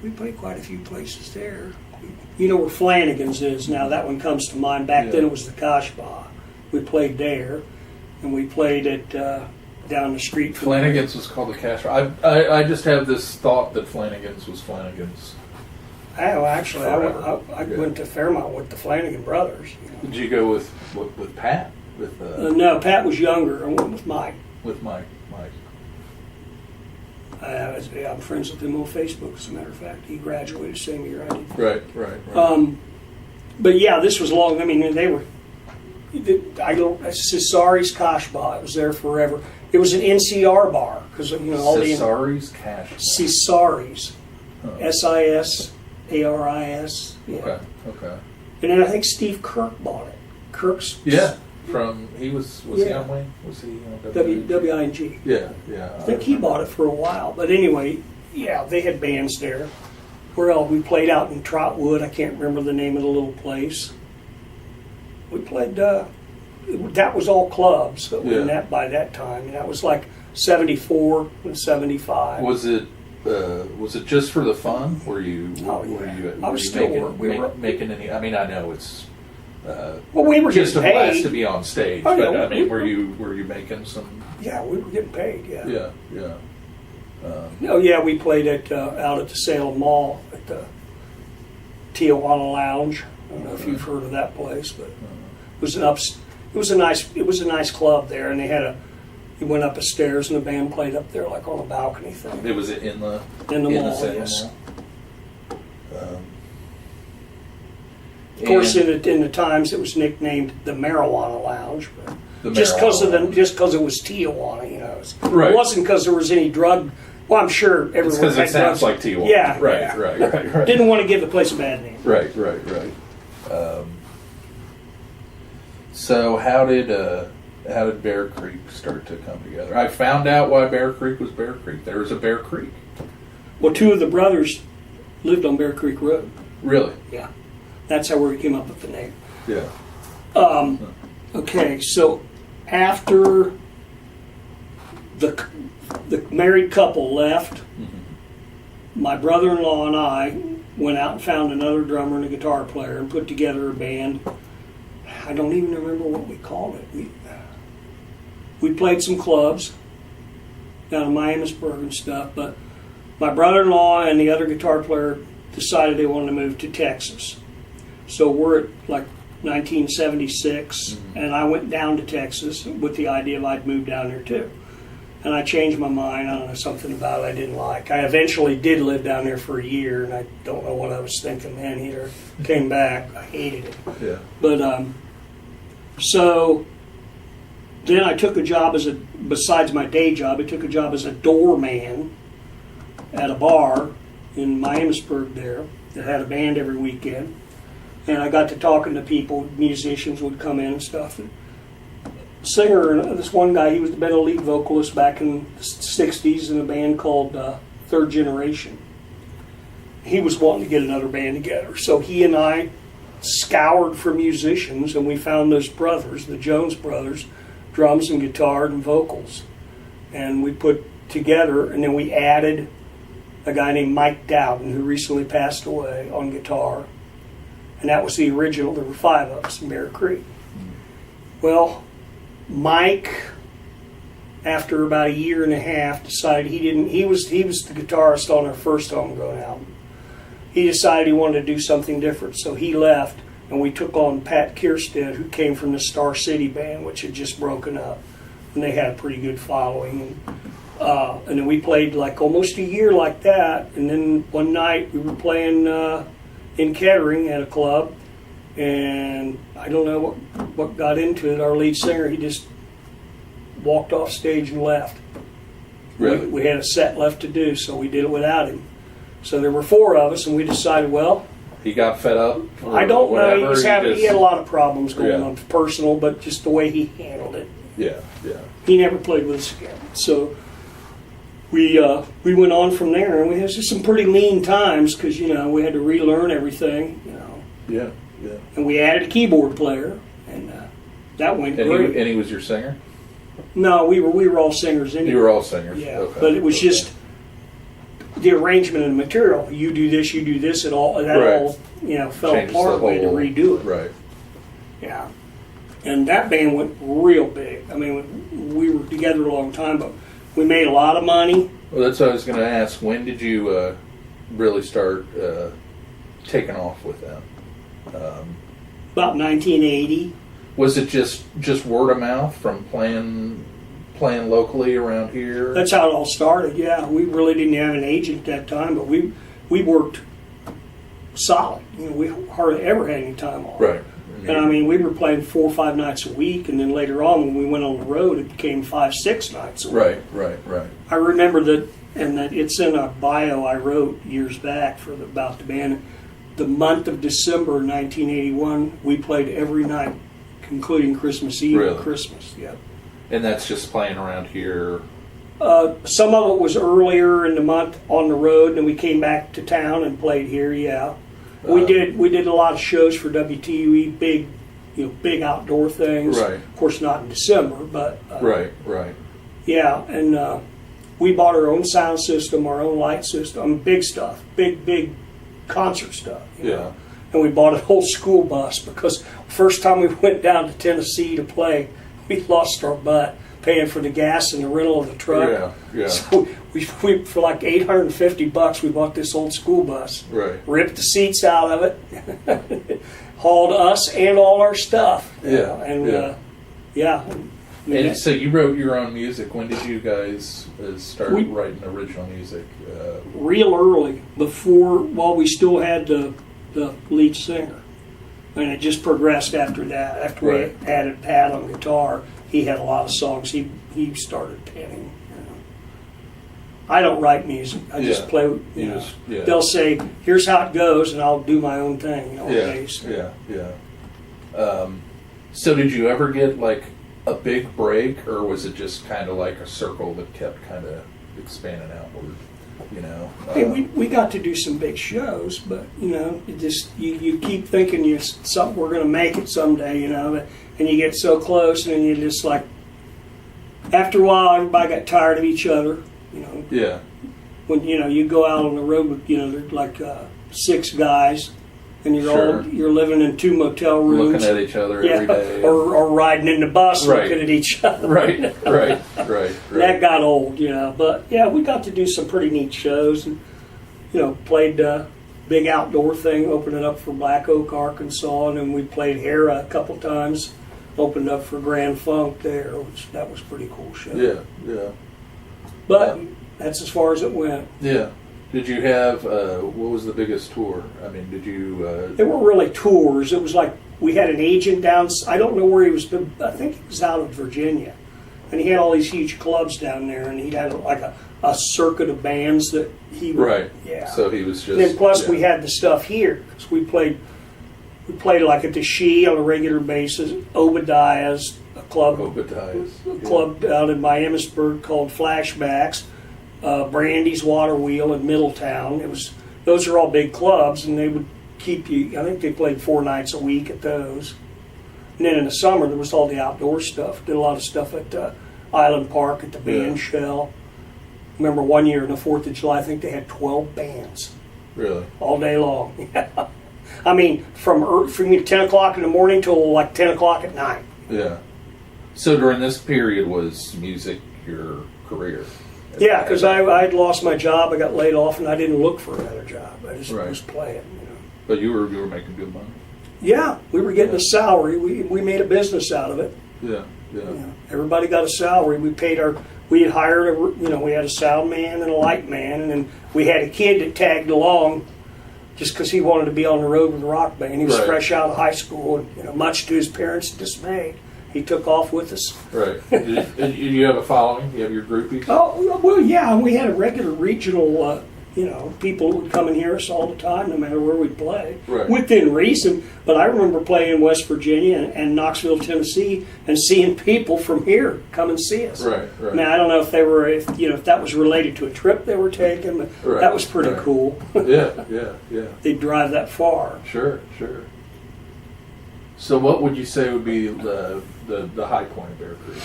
we played quite a few places there. You know where Flanagan's is now. That one comes to mind. Back then it was the Kashba. We played there, and we played at down the street. Flanagan's was called the Cash. I just have this thought that Flanagan's was Flanagan's. Oh, actually, I went to Fairmont with the Flanagan brothers. You know. Did you go with Pat? With no, Pat was younger. I went with Mike. With Mike. I'm friends with him on Facebook, as a matter of fact. He graduated the same year I did. Right. But yeah, this was long. I mean, they were. Cesari's Kashba. It was there forever. It was an NCR bar because all Cesari's Cash. Cesari's, Sisaris. Yeah. Okay. And then I think Steve Kirk bought it. Kirk's. Yeah. Was he on Wayne? Was he on WING? Yeah. I think he bought it for a while. But anyway, yeah, they had bands there. Where else? We played out in Trotwood. I can't remember the name of the little place. We played, that was all clubs by that time. And that was like 74 and 75. Was it just for the fun? Were you making any? I mean, I know it's we were just a getting blast paid to be on stage. Oh, but yeah, I mean, were you making some? Yeah, we were getting paid. Yeah. Yeah. We played at out at the Salem Mall at the Tijuana Lounge. I don't know if you've heard of that place, but it was a nice club there, and you went up the stairs and the band played up there like on a balcony thing. It was in the mall, yes. Mall? Of course, in the Times, it was nicknamed the Marijuana Lounge, but just because it was Tijuana, Right. It wasn't because there was any drug. Well, I'm sure everyone because it sounds drugs. like Tijuana. Yeah, Right. Didn't want to give the place a bad name. Right. So how did Bear Creek start to come together? I found out why Bear Creek was Bear Creek. There was a Bear Creek. Well, two of the brothers lived on Bear Creek Road. Really? Yeah. That's how we came up with the name. Yeah. Okay, so after the married couple left, my brother-in-law and I went out and found another drummer and a guitar player and put together a band. I don't even remember what we called it. We played some clubs down in Miamisburg and stuff, but my brother-in-law and the other guitar player decided they wanted to move to Texas. So we're at like 1976, and I went down to Texas with the idea of I'd move down there too. And I changed my mind. I don't know, something about it I didn't like. I eventually did live down there for a year, and I don't know what I was thinking then either. Came back. I hated it. Yeah. But so then I took a job besides my day job, I took a job as a doorman at a bar in Miamisburg there that had a band every weekend. And I got to talking to people, musicians would come in and stuff. And singer, this one guy, he was been a lead vocalist back in the 60s in a band called Third Generation. He was wanting to get another band together. So he and I scoured for musicians, and we found those brothers, the Jones brothers, drums and guitar and vocals. And we put together, and then we added a guy named Mike Dowden, who recently passed away, on guitar. And that was the original. There were 5 of us in Bear Creek. Well, Mike, after about a year and a half, decided he was the guitarist on our first homegrown album. He decided he wanted to do something different, so he left, and we took on Pat Kierstead, who came from the Star City band, which had just broken up, and they had a pretty good following. And then we played like almost a year like that, and then one night we were playing in Kettering at a club, and I don't know what got into it. Our lead singer, he just walked off stage and left. Really? We had a set left to do, so we did it without him. So there were 4 of us, and we decided, well, he got fed up. I don't know. He had a lot of problems going Yeah. on, personal, but just the way he handled it. Yeah. He never played with us again. So we went on from there, and we had just some pretty lean times because we had to relearn everything. Yeah. And we added a keyboard player, and that went great. And he was your singer? No, we were all singers anyway. You were all singers. Yeah, Okay. but it was just the arrangement and the material. You do this, it all that Right. all fell Changes the apart. We had to whole- redo it. Right. Yeah, and that band went real big. I mean, we were together a long time, but we made a lot of money. Well, that's what I was going to ask. When did you really start taking off with them? About 1980. Was it just word of mouth from playing locally around here? That's how it all started. Yeah, we really didn't have an agent at that time, but we worked solid. We hardly ever had any time off. Right. And I mean, we were playing 4 or 5 nights a week, and then later on, when we went on the road, it became 5, 6 nights a week. Right. I remember that, and that it's in a bio I wrote years back about the band. The month of December 1981, we played every night, including Christmas Eve Really? and Christmas. Yeah. And that's just playing around here. Some of it was earlier in the month on the road, and we came back to town and played here. Yeah, we did a lot of shows for WTUE, big outdoor things. Right. Of course, not in December, but Right. yeah, and we bought our own sound system, our own light system, big stuff, big concert stuff. you know. Yeah. And we bought a whole school bus because first time we went down to Tennessee to play, we lost our butt paying for the gas and the rental of the truck. Yeah. So we for like $850, we bought this old school bus. Right. Ripped the seats out of it, hauled us and all our stuff. Yeah, And yeah. yeah. And so you wrote your own music. When did you guys start We- writing original music? Real early, while we still had the lead singer. And it just progressed after that. After Right. we added Pat on guitar, he had a lot of songs he started penning. I don't write music. I just Yeah. play. You just- yeah. They'll say, "Here's how it goes," and I'll do my own thing. Yeah. Bass. So did you ever get like a big break, or was it just kind of like a circle that kept kind of expanding outward? Hey, we got to do some big shows, but it just you keep thinking we're going to make it someday, and you get so close, and then you just like after a while everybody got tired of each other, Yeah. When you go out on the road with there's like 6 guys, and Sure. you're living in 2 motel rooms, Looking at each other every day. or riding in the bus Right. looking at each other. Right. That got old, but yeah, we got to do some pretty neat shows, and played the big outdoor thing, opened it up for Black Oak, Arkansas, and then we played Hera a couple times, opened up for Grand Funk there, which that was a pretty cool show. Yeah. But that's as far as it went. Yeah. Did you have what was the biggest tour? I mean, did you? They weren't really tours. It was like we had an agent down. I don't know where he was. I think he was out of Virginia, and he had all these huge clubs down there, and he had like a circuit of bands that he would, Right. Yeah. So he was just. And then plus yeah. we had the stuff here because we played like at the She on a regular basis. Obadiah's a club. Obadiah's. A club out in Miamisburg called Flashbacks. Brandy's Water Wheel in Middletown. Those are all big clubs, and they would keep you. I think they played 4 nights a week at those. And then in the summer there was all the outdoor stuff. Did a lot of stuff at Island Park at the band shell. Remember one year in the 4th of July, I think they had 12 bands Really? all day long. I mean, from 10 o'clock in the morning till like 10 o'clock at night. Yeah. So during this period was music your career? Yeah, because I'd lost my job, I got laid off, and I didn't look for another job. I just Right. was playing. But you were making good money. Yeah, we were getting a salary. We made a business out of it. Yeah. Everybody got a salary. We had hired we had a sound man and a light man, and then we had a kid that tagged along just because he wanted to be on the road with the rock band. He was Right. fresh out of high school, and much to his parents' dismay, he took off with us. Right. Did you have a following? You have your groupies? Oh, well, yeah, we had a regular regional, people would come and hear us all the time, no matter where we play. Right. Within reason, but I remember playing in West Virginia and Knoxville, Tennessee, and seeing people from here come and see us. Right. Now, I don't know if if that was related to a trip they were taking, but Right, that was pretty right. cool. Yeah. They'd drive that far. Sure. So what would you say would be the high point of Bear Creek?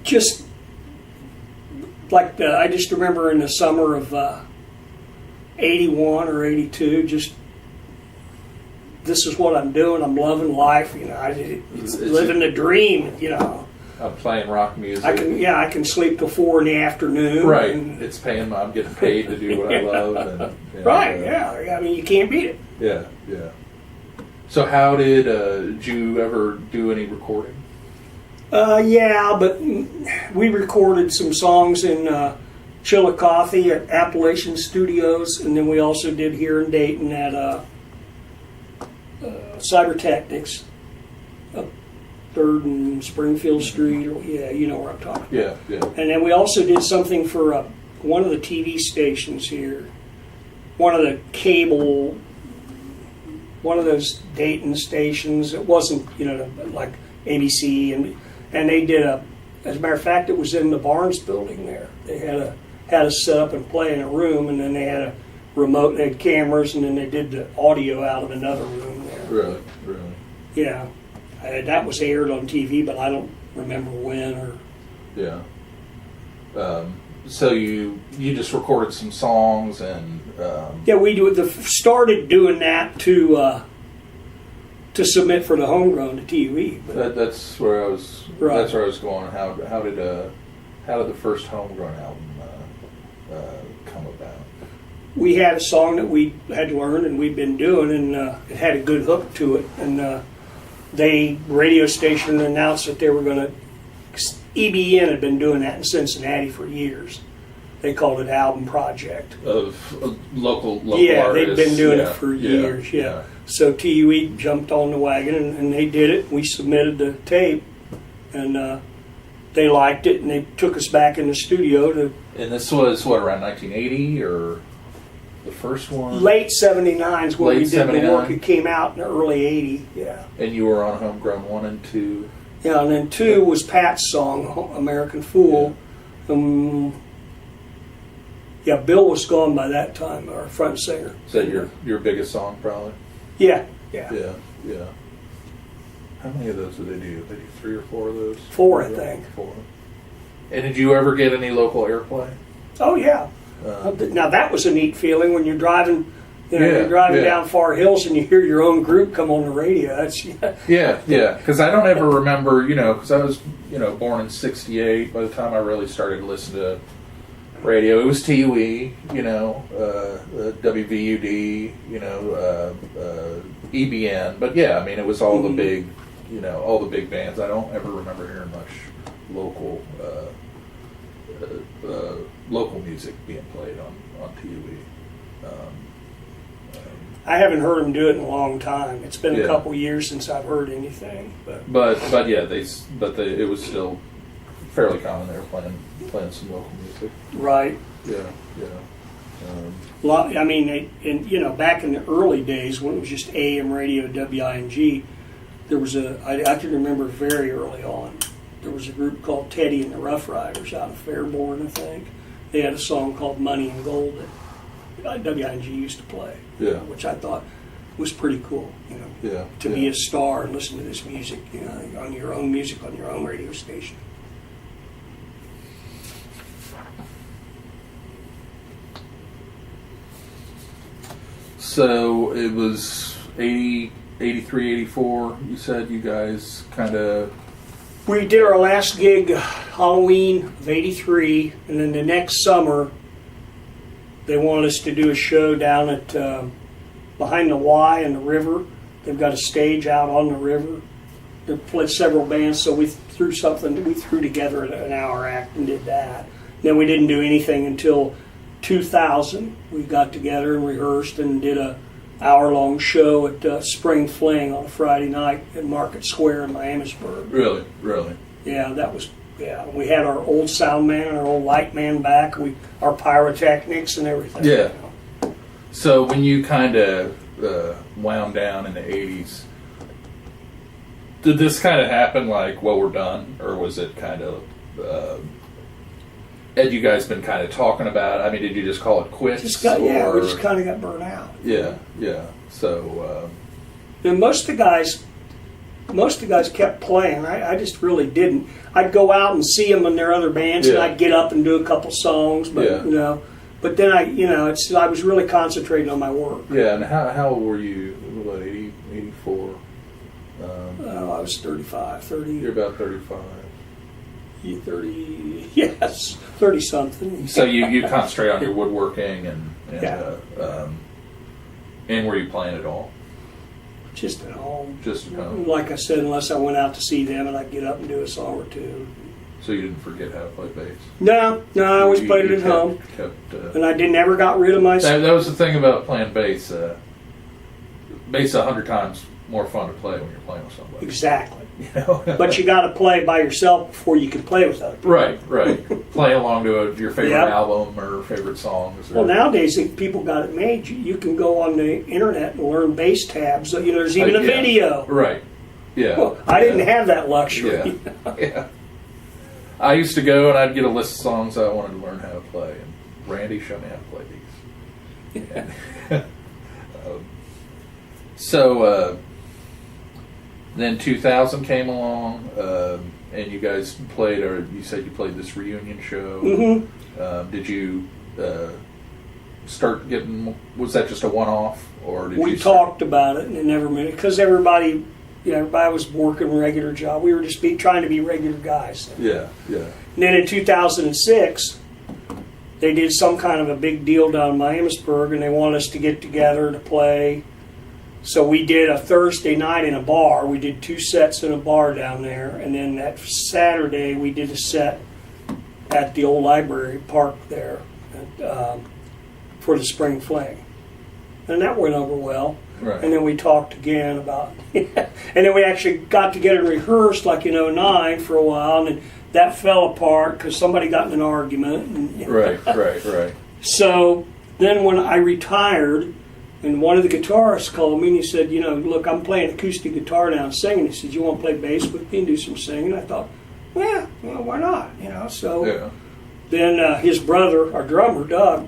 Just like I just remember in the summer of 81 or 82, just this is what I'm doing. I'm loving life. It's living the dream. I'm playing rock music. I can sleep till 4 in the afternoon. Right. It's paying. I'm getting paid to do what I love. Right. Yeah. I mean, you can't beat it. Yeah. Yeah. So how did you ever do any recording? Yeah, but we recorded some songs in Chillicothe at Appalachian Studios, and then we also did here in Dayton at Cyber Technics, up 3rd and Springfield Street. Yeah, you know where I'm talking about. Yeah, yeah. And then we also did something for one of the TV stations here, one of the cable, one of those Dayton stations. It wasn't, like ABC, and they did as a matter of fact, it was in the Barnes building there. They had us set up and play in a room, and then they had a remote, they had cameras, and then they did the audio out of another room there. Really? Yeah. That was aired on TV, but I don't remember when or... Yeah. So you just recorded some songs and... Yeah, we started doing that to submit for the homegrown to TUE. But that's where I was. Right. That's where I was going. How did the first homegrown album come about? We had a song that we had learned and we'd been doing, and it had a good hook to it. And radio station announced that they were going to. EBN had been doing that in Cincinnati for years. They called it Album Project. Of local yeah, artists. They'd been doing it for years. Yeah. So TUE jumped on the wagon and they did it. We submitted the tape, and they liked it, and they took us back in the studio to. And this was what, around 1980 or the first one? Late 79 is when we did 79? the work. It came out in the early 80. Yeah. And you were on Homegrown 1 and 2. Yeah, and then 2 was Pat's song, American Fool. Yeah, Bill was gone by that time, our front singer. Is that your biggest song, probably? Yeah. Yeah. How many of those did they do? They do 3 or 4 of those? 4, I think. 4. And did you ever get any local airplay? Oh, yeah. Now, that was a neat feeling when you're driving... you're driving down far hills and you hear your own group come on the radio. That's yeah. Because I don't ever remember, because I was, born in '68. By the time I really started listening to radio, it was TUE, WVUD, EBN. But yeah, I mean, it was all the big, all the big bands. I don't ever remember hearing much local music being played on TUE. I haven't heard them do it in a long time. It's been Yeah. a couple years since I've heard anything. But yeah, it was still fairly common. They were playing some local music. Right. Yeah. I mean, back in the early days when it was just AM radio, WING, there was I can remember very early on, there was a group called Teddy and the Rough Riders out of Fairborn, I think. They had a song called Money and Gold that WING used to play, which I thought was pretty cool, to be a star and listen to this music, on your own music, on your own radio station. So it was 80, 83, 84, you said you guys kind of... We did our last gig Halloween of 83, and then the next summer they wanted us to do a show down at behind the Y and the river. They've got a stage out on the river. They played several bands, so we threw together an hour act and did that. Then we didn't do anything until 2000. We got together and rehearsed and did a hour-long show at Spring Fling on a Friday night at Market Square in Miamisburg. Really? Yeah, that was... Yeah, we had our old sound man and our old light man back. Our pyrotechnics and everything. Yeah. So when you kind of wound down in the 80s, did this kind of happen like, well, we're done? Or was it kind of... had you guys been kind of talking about it? I mean, did you just call it quits? We just kind of got burnt out. Yeah. So... And most of the guys most of the guys kept playing. I just really didn't. I'd go out and see them in their other bands, and Yeah. I'd get up and do a couple songs, but Yeah. you know. But then I was really concentrating on my work. Yeah, and how old were you? What, 80, 84? I was 35, 30. You're about 35. 30, yes, 30 something. So you concentrate on your woodworking and Yeah. and were you playing at all? Just at home. Just at home. Like I said, unless I went out to see them and I'd get up and do a song or two. So you didn't forget how to play bass? No, I always You- played you it at home. Kept, And I never got rid of my... that was the thing about playing bass. Bass 100 times more fun to play when you're playing with somebody. Exactly. You know? But you got to play by yourself before you can play with other people. Right. Play along to your favorite Yep. album or favorite songs. Or, Well, nowadays, if people got it made. You can go on the internet and learn bass tabs. You know, there's even a yeah. video. Right. Yeah. Well, I didn't have that luxury. Yeah. Yeah. I used to go and I'd get a list of songs I wanted to learn how to play, and Randy showed me how to play these. Yeah. So then 2000 came along, and you guys played, or you said you played this reunion show. Mm-hmm. Did you start getting? Was that just a one-off, or did We you talked about it and it never made it because everybody was working a regular job. We were just trying to be regular guys. Yeah. And then in 2006, they did some kind of a big deal down in Miamisburg, and they wanted us to get together to play. So we did a Thursday night in a bar. We did 2 sets in a bar down there, and then that Saturday we did a set at the old library park there for the Spring Fling, and that went over well. Right. And then we talked again about, and then we actually got together and rehearsed like in '09 for a while, and then that fell apart because somebody got in an argument. And, Right. So then when I retired, and one of the guitarists called me and he said, look, I'm playing acoustic guitar now and singing. He said, you want to play bass with me and do some singing? I thought, well, why not? So Yeah. then his brother, our drummer, Doug,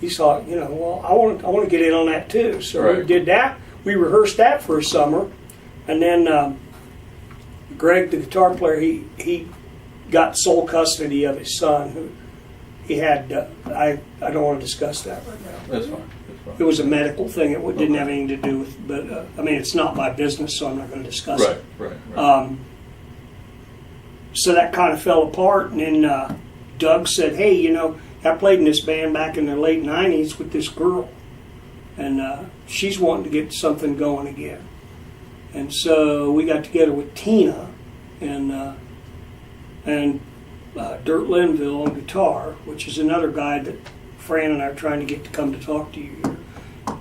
he thought, well, I want to get in on that too. So we Right. did that. We rehearsed that for a summer, and then Greg, the guitar player, he got sole custody of his son, who he had. I don't want to discuss that right now. That's fine. It was a medical thing. It didn't have anything to do with, but it's not my business, so I'm not going to discuss it. Right. So that kind of fell apart, and then Doug said, hey, I played in this band back in the late 90s with this girl, and she's wanting to get something going again. And so we got together with Tina and Dirt Linville on guitar, which is another guy that Fran and I are trying to get to come to talk to you here.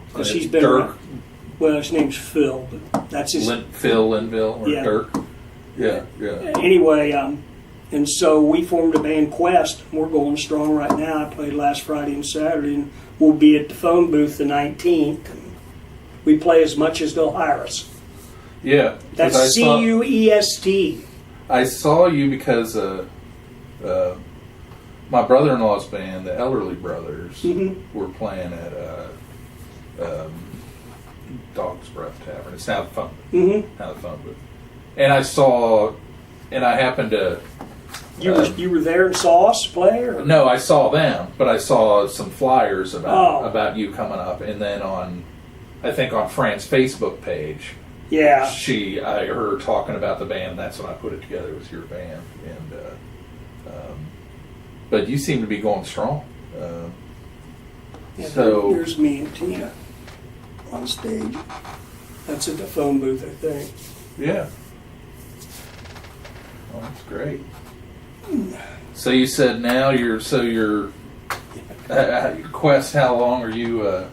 Because he's been Dirk? around. Well, his name's Phil, but that's his... Phil Linville or Yeah. Dirk? Yeah. Anyway, and so we formed a band, Quest. We're going strong right now. I played last Friday and Saturday, and we'll be at the phone booth the 19th. We play as much as they'll hire us. Yeah. That's CUEST. I saw you because my brother-in-law's band, the Elderly Brothers, were playing at Dog's Breath Tavern. It's now the phone booth. Now the phone booth. And I saw, and I happened to... You were there and saw us play? Or? No, I saw them, but I saw some flyers about you coming up, and then I think on Fran's Facebook page, Yeah. I heard her talking about the band. That's when I put it together with your band, and but you seem to be going strong. So here's me and Tina on stage. That's at the phone booth, I think. yeah, well, that's great. So you said now you're Quest. How long are you?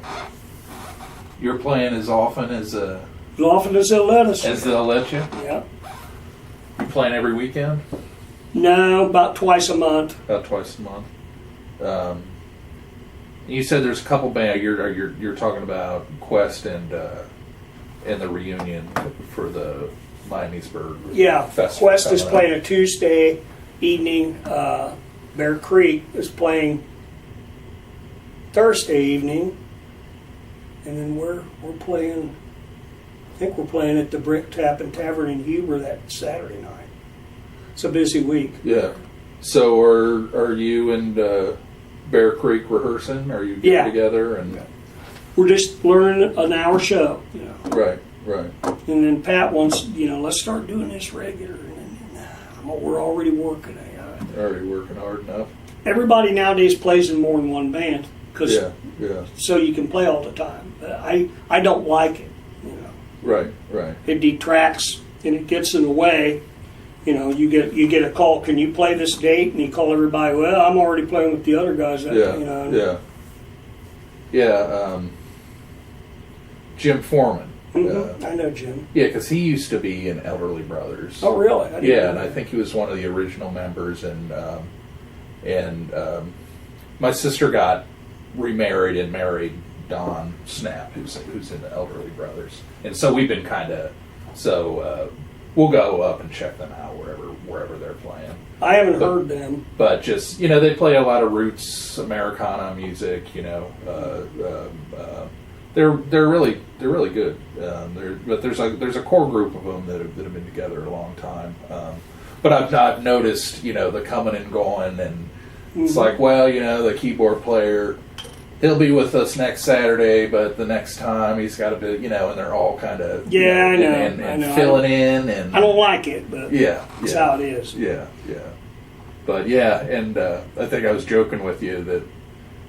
You're playing as often as As often as they'll let us. they'll let you. Yeah. You playing every weekend? No, about twice a month. About twice a month. You said there's a couple bands. You're talking about Quest and the reunion for the Miamisburg. Yeah, Festival Quest is coming up. playing a Tuesday evening. Bear Creek is playing Thursday evening, and then we're playing I think we're playing at the Brick Tap and Tavern in Huber that Saturday night. It's a busy week. Yeah. So are you and Bear Creek rehearsing? Are you getting together and? We're just learning an hour show. Right. Right. And then Pat wants, let's start doing this regular. And we're already working. Already working hard enough. Everybody nowadays plays in more than one band so you can play all the time. I don't like it. Right. Right. It detracts and it gets in the way. You get a call. Can you play this date? And you call everybody. Well, I'm already playing with the other guys. Yeah. Jim Foreman. I know Jim. Yeah, because he used to be in Elderly Brothers. Oh, really? And I think he was one of the original members. And my sister got remarried and married Don Snap, who's in the Elderly Brothers. And so we've been we'll go up and check them out wherever they're playing. I haven't heard them, but just they play a lot of roots Americana music. They're really good. But there's a core group of them that have been together a long time. But I've noticed the coming and going, and it's like, well, the keyboard player, he'll be with us next Saturday, but the next time he's got to be, and they're all kind of I know, and filling in, and I don't like it, but that's how it is. Yeah. But and I think I was joking with you that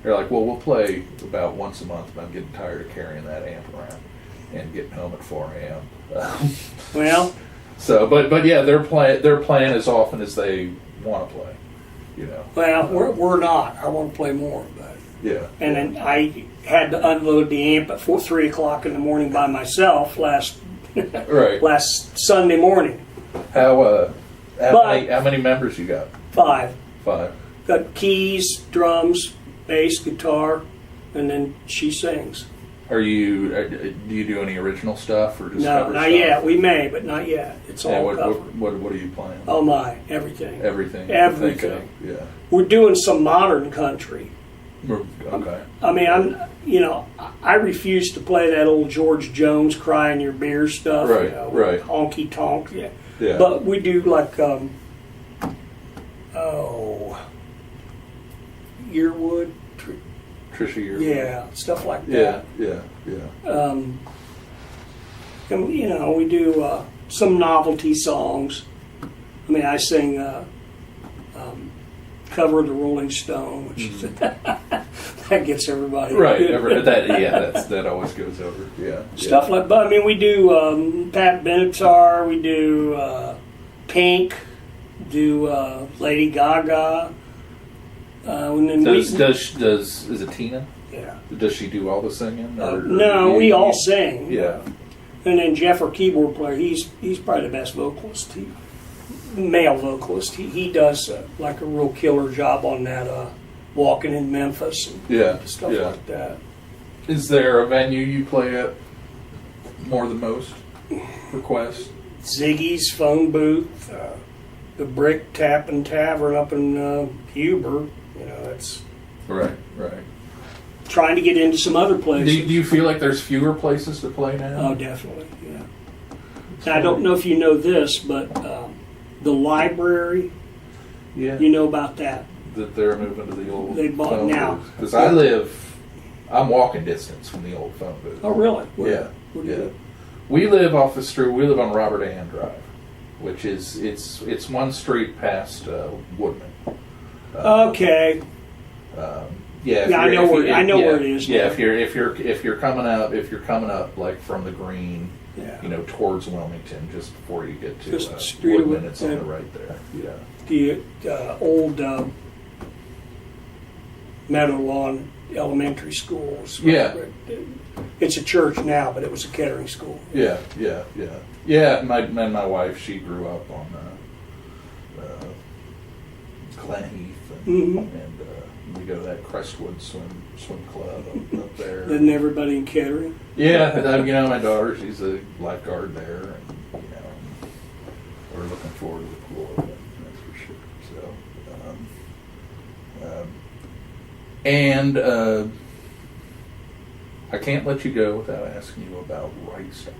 they're like, well, we'll play about once a month, but I'm getting tired of carrying that amp around and getting home at 4 a.m. Well, so but yeah, they're playing as often as they want to play. Well, we're not. I want to play more, but. Yeah. And then I had to unload the amp at 3 o'clock in the morning by myself last Sunday morning. How many members you got? 5. 5. Got keys, drums, bass, guitar, and then she sings. Do you do any original stuff or just no, cover not stuff? Yet. We may, but not yet. It's all covered. What are you playing? Oh my, everything. Everything. Yeah. We're doing some modern country. Okay. I mean, I refuse to play that old George Jones "Cry in Your Beer" stuff. Right. Right. Honky tonk. Yeah. But we do like Yearwood. Trisha Yearwood. Yeah, stuff like that. Yeah. And we do some novelty songs. I mean, I sing "Cover of the Rolling Stone," which is that gets everybody right. Good. That always goes over. Yeah. Stuff like, but I mean, we do Pat Benatar, we do Pink, do Lady Gaga. And then is it Tina? Yeah. Does she do all the singing? No, we all sing. Yeah. And then Jeff, our keyboard player, he's probably the best vocalist. Male vocalist. He does like a real killer job on that Walking in Memphis and stuff like that. Is there a venue you play at more than most? Request? Ziggy's Phone Booth, the Brick Tap and Tavern up in Huber. It's right. Trying to get into some other places. Do you feel like there's fewer places to play now? Oh, definitely, yeah. Now, I don't know if you know this, but the library, you know about that. That they're moving to the old They bought phone now. Because I'm walking distance from the old phone booth. Oh, really? Where do you live? We live off the street. We live on Robert Ann Drive, which is it's one street past Woodman. Okay. I know where it is. Yeah, if you're coming up like from the Green, towards Wilmington, just before you get to Woodman, it's on the right there. Yeah. The old Meadow Lawn Elementary School. It's a church now, but it was a catering school. Yeah. My wife, she grew up on Glen Heath, and we go to that Crestwood swim club up there. Isn't everybody in Kettering? Yeah, my daughter, she's a lifeguard there, and we're looking forward to the pool event, that's for sure. So, I can't let you go without asking you about Right Stock.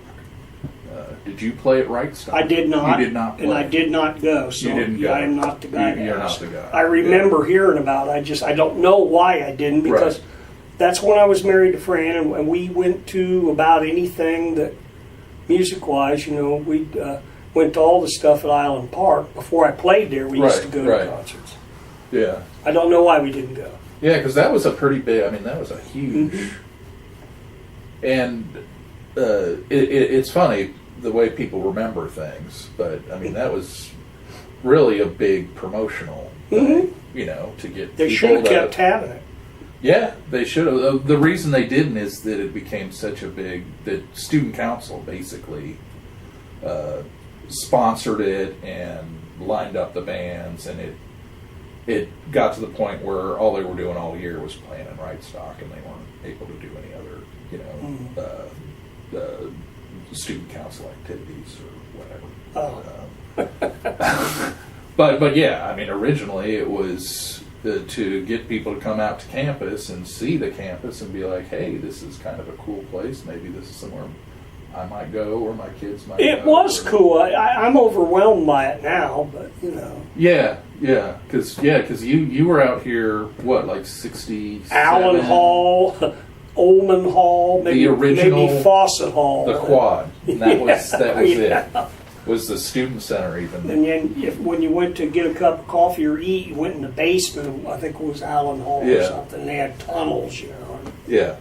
Did you play at Right Stop? I did not. You did not play. And I did not go. So You didn't go. I am not the guy. You're not the guy. I remember hearing about it. I don't know why I didn't, because that's when I was married to Fran, and we went to about anything that, music-wise, we went to all the stuff at Island Park. Before I played there, we used to go to concerts. Yeah. I don't know why we didn't go. Yeah, because that was a pretty big, that was a huge, and it's funny the way people remember things, but that was really a big promotional thing, to get They people should have kept having it. Yeah, they should have. The reason they didn't is that it became such a big, that student council basically sponsored it and lined up the bands, and it got to the point where all they were doing all year was playing in Right Stock, and they weren't able to do any other, student council activities or whatever. But yeah, originally it was to get people to come out to campus and see the campus and be like, hey, this is kind of a cool place. Maybe this is somewhere I might go, or my kids might go. It was cool. I'm overwhelmed by it now, but Yeah, because you were out here, what, like 60? Allen Hall, Ullman Hall, maybe Fawcett Hall, the Quad. And that was yeah. it. Was the student center even? And then when you went to get a cup of coffee or eat, you went in the basement. I think it was Allen Hall or something. And they had tunnels, Yeah.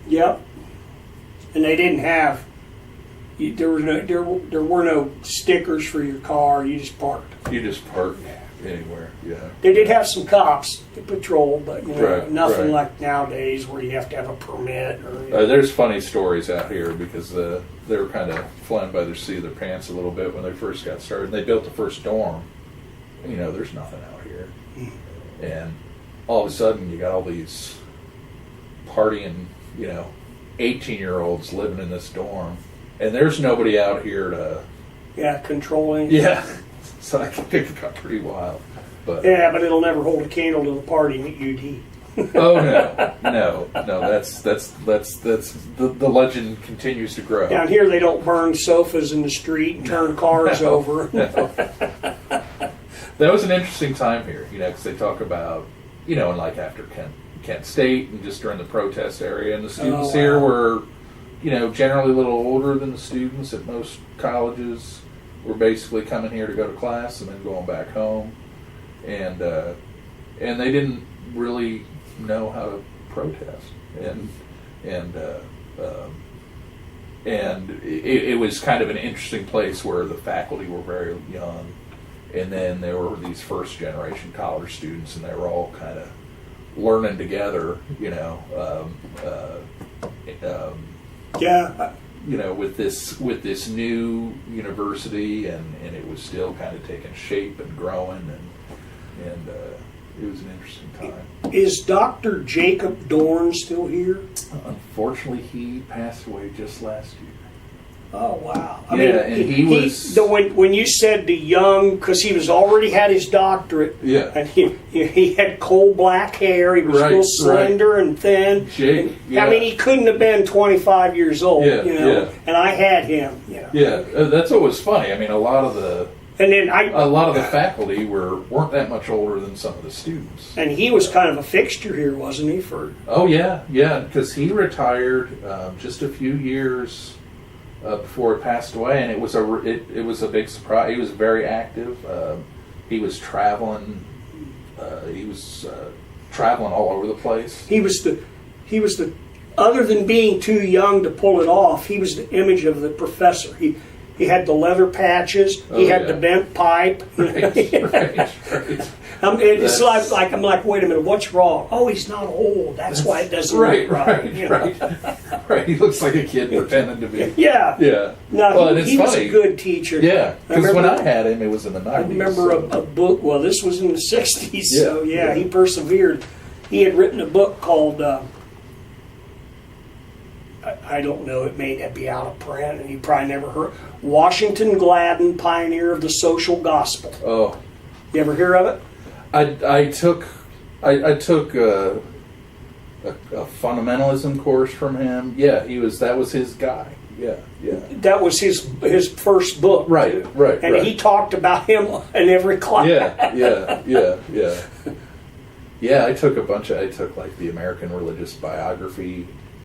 Yep. And they didn't have. There were no stickers for your car. You just parked. You just parked anywhere. Yeah. They did have some cops to patrol, but nothing right. like nowadays where you have to have a permit. Or there's funny stories out here because they were kind of flying by the seat of their pants a little bit when they first got started. They built the first dorm. There's nothing out here, and all of a sudden you got all these partying, 18-year-olds living in this dorm, and there's nobody out here to controlling. Yeah. So I think it got pretty wild. But it'll never hold a candle to the party at UD. Oh no! That's the legend continues to grow. Down here, they don't burn sofas in the street and turn cars over. No. That was an interesting time here, because they talk about, and like after Kent State and just during the protest area, and the students here were, generally a little older than the students at most colleges. Were basically coming here to go to class and then going back home, and they didn't really know how to protest, and it was kind of an interesting place where the faculty were very young, and then there were these first generation college students, and they were all kind of learning together, with this new university, and it was still kind of taking shape and growing, and it was an interesting time. Is Dr. Jacob Dorn still here? Unfortunately, he passed away just last year. Oh wow! He was when you said the young, because he was already had his doctorate. Yeah, and he had coal black hair. He was real slender and thin. Jake, he couldn't have been 25 years old. And I had him. That's what was funny. A lot of the faculty weren't that much older than some of the students. And he was kind of a fixture here, wasn't he? Because he retired just a few years before he passed away, and it was a big surprise. He was very active. He was traveling. Traveling all over the place. He was the. Other than being too young to pull it off, he was the image of the professor. He had the leather patches. He had the bent pipe. Right. It's like I'm like, wait a minute, what's wrong? Oh, he's not old. That's why it doesn't look right. Right. He looks like a kid pretending to be. Yeah. No, he was a good teacher. Yeah, because when I had him, it was in the 90s. I remember a book. Well, this was in the 60s. So he persevered. He had written a book called. I don't know, it may be out of print, and you probably never heard. Washington Gladden, Pioneer of the Social Gospel. Oh. You ever hear of it? I took a fundamentalism course from him. Yeah, that was his guy. Yeah. That was his first book. Right. And he talked about him in every class. Yeah. Yeah, I took like the American Religious Biography